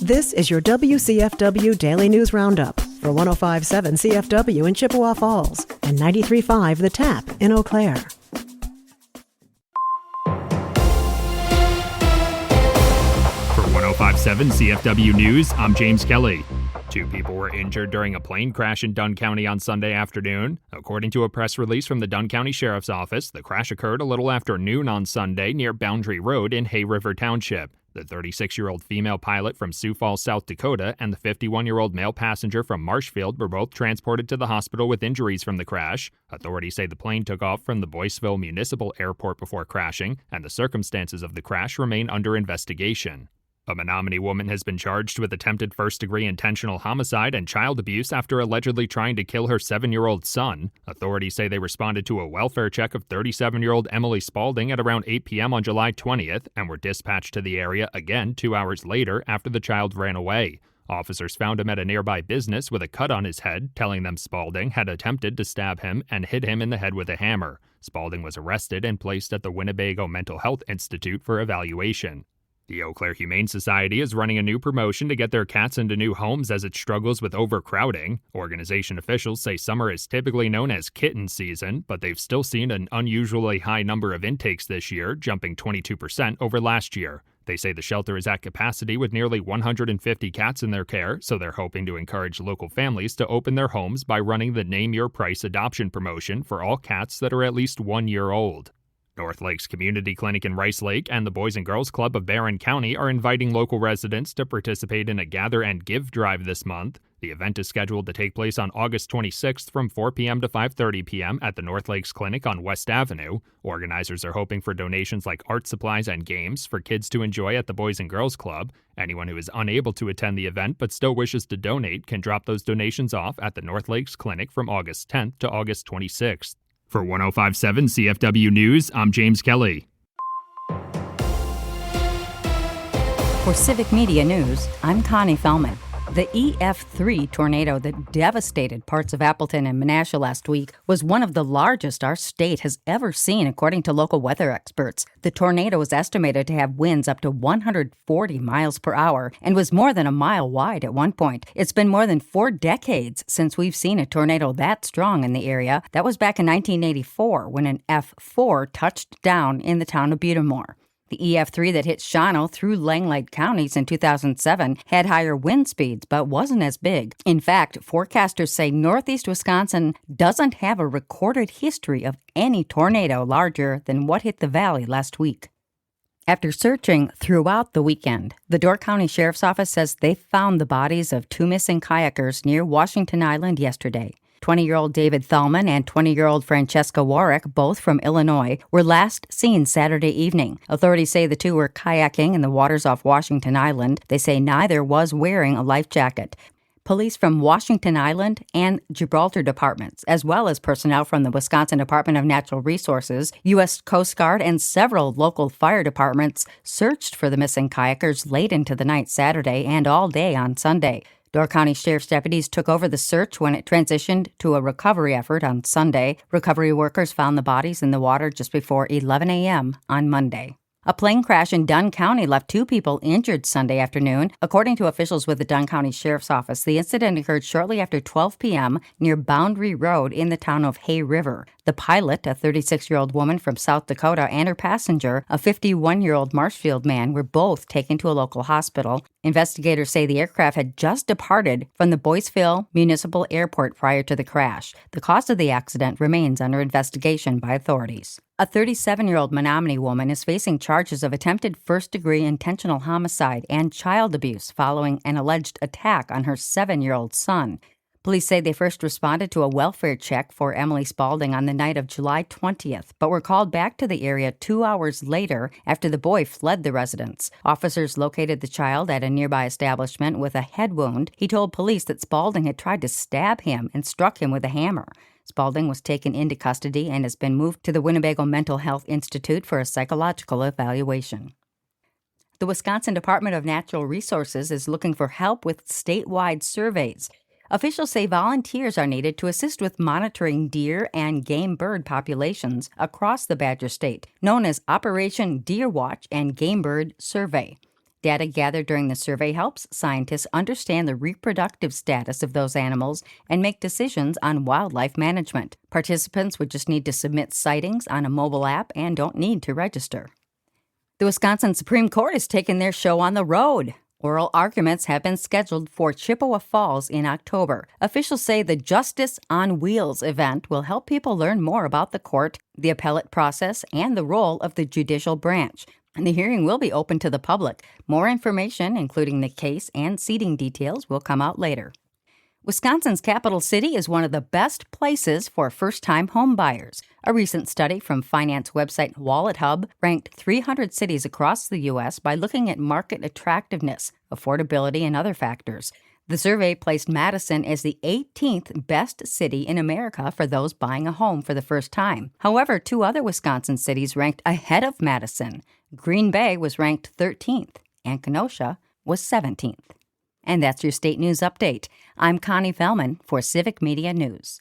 This is your WCFW Daily News Roundup for 105.7 CFW in Chippewa Falls and 93.5 The Tap in Eau Claire. For 105.7 CFW News, I'm James Kelly. 2 people were injured during a plane crash in Dunn County on Sunday afternoon. According to a press release from the Dunn County Sheriff's Office, the crash occurred a little after noon on Sunday near Boundary Road in Hay River Township. The 36-year-old female pilot from Sioux Falls, South Dakota, and the 51-year-old male passenger from Marshfield were both transported to the hospital with injuries from the crash. Authorities say the plane took off from the Boyceville Municipal Airport before crashing, and the circumstances of the crash remain under investigation. A Menominee woman has been charged with attempted first-degree intentional homicide and child abuse after allegedly trying to kill her 7-year-old son. Authorities say they responded to a welfare check of 37-year-old Emily Spaulding at around 8 p.m. on July 20th and were dispatched to the area again 2 hours later after the child ran away. Officers found him at a nearby business with a cut on his head, telling them Spaulding had attempted to stab him and hit him in the head with a hammer. Spaulding was arrested and placed at the Winnebago Mental Health Institute for evaluation. The Eau Claire Humane Society is running a new promotion to get their cats into new homes as it struggles with overcrowding. Organization officials say summer is typically known as kitten season, but they've still seen an unusually high number of intakes this year, jumping 22% over last year. They say the shelter is at capacity with nearly 150 cats in their care, so they're hoping to encourage local families to open their homes by running the Name Your Price adoption promotion for all cats that are at least 1 year old. North Lakes Community Clinic in Rice Lake and the Boys and Girls Club of Barron County are inviting local residents to participate in a Gather and Give drive this month. The event is scheduled to take place on August 26th from 4 p.m. to 5:30 p.m. at the North Lakes Clinic on West Avenue. Organizers are hoping for donations like art supplies and games for kids to enjoy at the Boys and Girls Club. Anyone who is unable to attend the event but still wishes to donate can drop those donations off at the North Lakes Clinic from August 10th to August 26th. For 105.7 CFW News, I'm James Kelly. For Civic Media News, I'm Connie Fellman. The EF3 tornado that devastated parts of Appleton and Menasha last week was one of the largest our state has ever seen, according to local weather experts. The tornado was estimated to have winds up to 140 miles per hour and was more than a mile wide at one point. It's been more than 4 decades since we've seen a tornado that strong in the area. That was back in 1984 when an F4 touched down in the town of Butamore. The EF3 that hit Shawano through Langlade counties in 2007 had higher wind speeds but wasn't as big. In fact, forecasters say northeast Wisconsin doesn't have a recorded history of any tornado larger than what hit the valley last week. After searching throughout the weekend, the Door County Sheriff's Office says they found the bodies of 2 missing kayakers near Washington Island yesterday. 20-year-old David Thalman and 20-year-old Francesca Warwick, both from Illinois, were last seen Saturday evening. Authorities say the 2 were kayaking in the waters off Washington Island. They say neither was wearing a life jacket. Police from Washington Island and Gibraltar departments, as well as personnel from the Wisconsin Department of Natural Resources, U.S. Coast Guard, and several local fire departments searched for the missing kayakers late into the night Saturday and all day on Sunday. Door County Sheriff's deputies took over the search when it transitioned to a recovery effort on Sunday. Recovery workers found the bodies in the water just before 11 a.m. on Monday. A plane crash in Dunn County left 2 people injured Sunday afternoon. According to officials with the Dunn County Sheriff's Office, the incident occurred shortly after 12 p.m. near Boundary Road in the town of Hay River. The pilot, a 36-year-old woman from South Dakota, and her passenger, a 51-year-old Marshfield man, were both taken to a local hospital. Investigators say the aircraft had just departed from the Boyceville Municipal Airport prior to the crash. The cause of the accident remains under investigation by authorities. A 37-year-old Menominee woman is facing charges of attempted first-degree intentional homicide and child abuse following an alleged attack on her 7-year-old son. Police say they first responded to a welfare check for Emily Spaulding on the night of July 20th, but were called back to the area 2 hours later after the boy fled the residence. Officers located the child at a nearby establishment with a head wound. He told police that Spaulding had tried to stab him and struck him with a hammer. Spaulding was taken into custody and has been moved to the Winnebago Mental Health Institute for a psychological evaluation. The Wisconsin Department of Natural Resources is looking for help with statewide surveys. Officials say volunteers are needed to assist with monitoring deer and game bird populations across the Badger State, known as Operation Deer Watch and Game Bird Survey. Data gathered during the survey helps scientists understand the reproductive status of those animals and make decisions on wildlife management. Participants would just need to submit sightings on a mobile app and don't need to register. The Wisconsin Supreme Court has taken their show on the road. Oral arguments have been scheduled for Chippewa Falls in October. Officials say the Justice on Wheels event will help people learn more about the court, the appellate process, and the role of the judicial branch. The hearing will be open to the public. More information, including the case and seating details, will come out later. Wisconsin's capital city is one of the best places for first-time home buyers. A recent study from finance website Wallet Hub ranked 300 cities across the U.S. by looking at market attractiveness, affordability, and other factors. The survey placed Madison as the 18th best city in America for those buying a home for the first time. However, 2 other Wisconsin cities ranked ahead of Madison. Green Bay was ranked 13th, and Kenosha was 17th. And that's your state news update. I'm Connie Fellman for Civic Media News.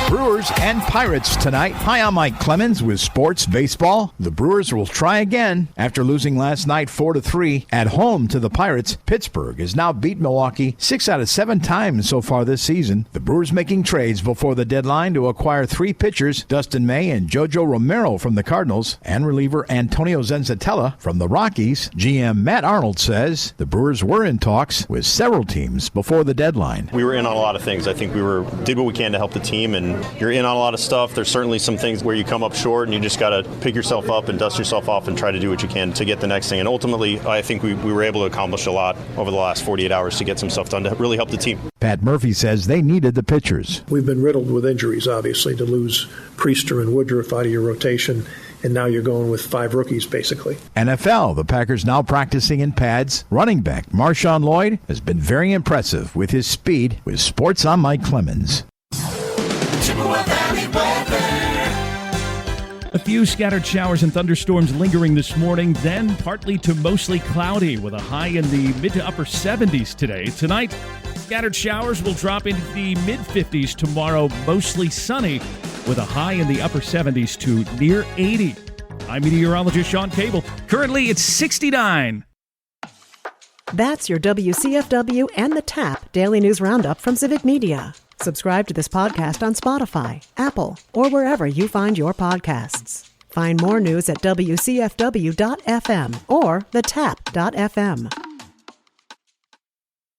Brewers and Pirates tonight. Hi, I'm Mike Clemens with Sports Baseball. The Brewers will try again after losing last night 4-3 at home to the Pirates. Pittsburgh has now beat Milwaukee 6 out of 7 times so far this season. The Brewers making trades before the deadline to acquire 3 pitchers, Dustin May and Jojo Romero from the Cardinals, and reliever Antonio Zenzatella from the Rockies. GM Matt Arnold says the Brewers were in talks with several teams before the deadline. We were in on a lot of things. I think we did what we can to help the team, and you're in on a lot of stuff. There's certainly some things where you come up short and you just got to pick yourself up and dust yourself off and try to do what you can to get the next thing. And ultimately, I think we were able to accomplish a lot over the last 48 hours to get some stuff done to really help the team. Pat Murphy says they needed the pitchers. We've been riddled with injuries, obviously, to lose Priester and Woodruff out of your rotation. And now you're going with 5 rookies, basically. NFL, the Packers now practicing in pads. Running back Marshawn Lloyd has been very impressive with his speed. With Sports, I'm Mike Clemens. A few scattered showers and thunderstorms lingering this morning, then partly to mostly cloudy with a high in the mid to upper 70s today. Tonight, scattered showers will drop into the mid-50s. Tomorrow, mostly sunny with a high in the upper 70s to near 80. I'm meteorologist Sean Cable. Currently, it's 69. That's your WCFW and the TAP Daily News Roundup from Civic Media. Subscribe to this podcast on Spotify, Apple, or wherever you find your podcasts. Find more news at WCFW.FM or thetap.fm.